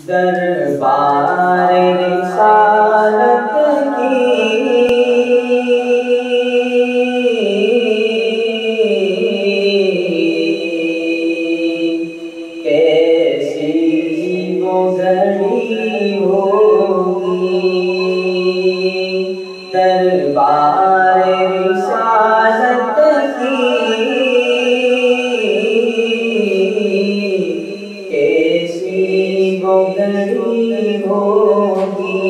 दरबार रिसालत की कैसी वो घड़ी होगी। दरबार रिसालत की वो घड़ी होगी।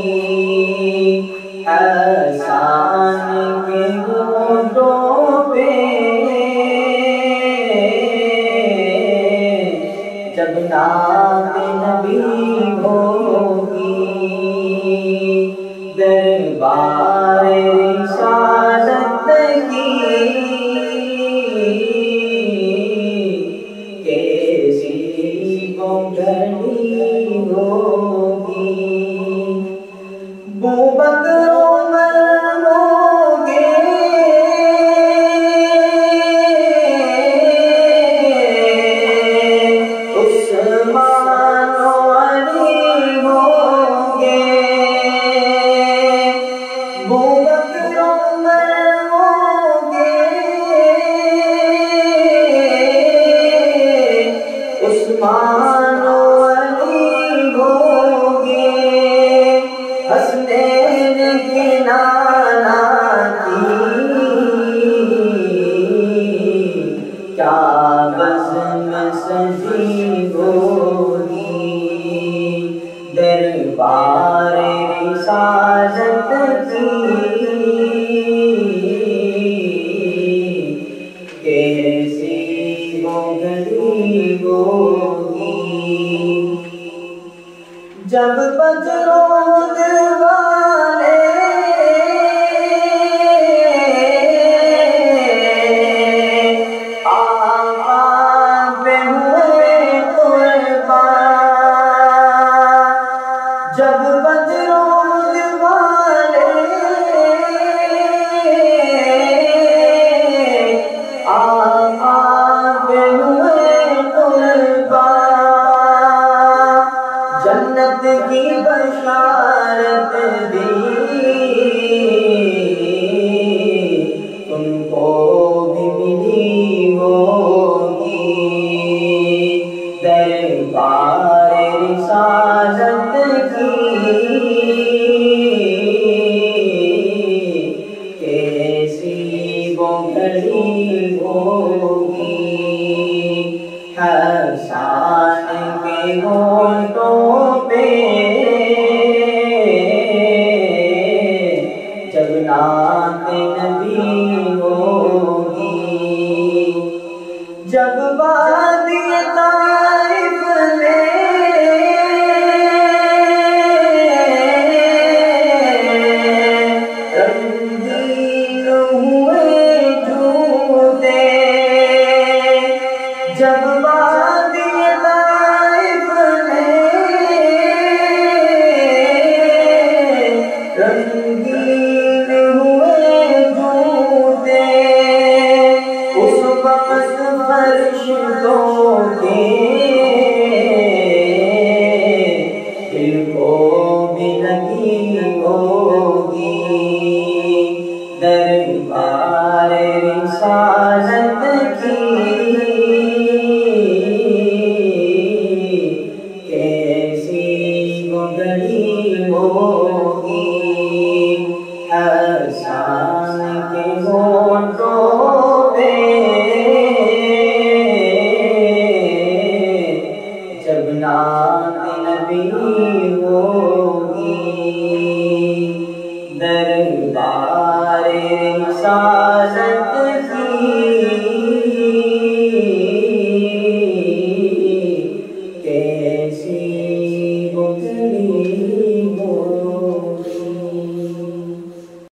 हसन के होठों पे जब नात नबी होगी। दरबार रिसालत की कैसी वो घड़ी होगी। अबू बकर उमर होंगे, उस्मान अली होंगे। अबू बकर उमर होंगे, उस्मान हसनैन के नाना की क्या बज़्म सजी होगी। दरबार रिसालत की कैसी वो घड़ी होगी। जब बजरों वाले आका पे हुए कुर्बान। जब बजरों वाले आका पे हुए कुर्बान। जन्नत की बशारत दी तुमको भी मिली होगी। दरबार रिसालत की कैसी वो घड़ी होगी। हसन के होठों पे जब नात नबी होगी। जब वादी ताइफ में रंगीन हुए झूठे। जब वादी ताइफ में रंगीन हुए झूठे। उस वक्त फरिश्तों के दिल को भी लगी होगी। दरबार रिसालत की कैसी वो घड़ी हो।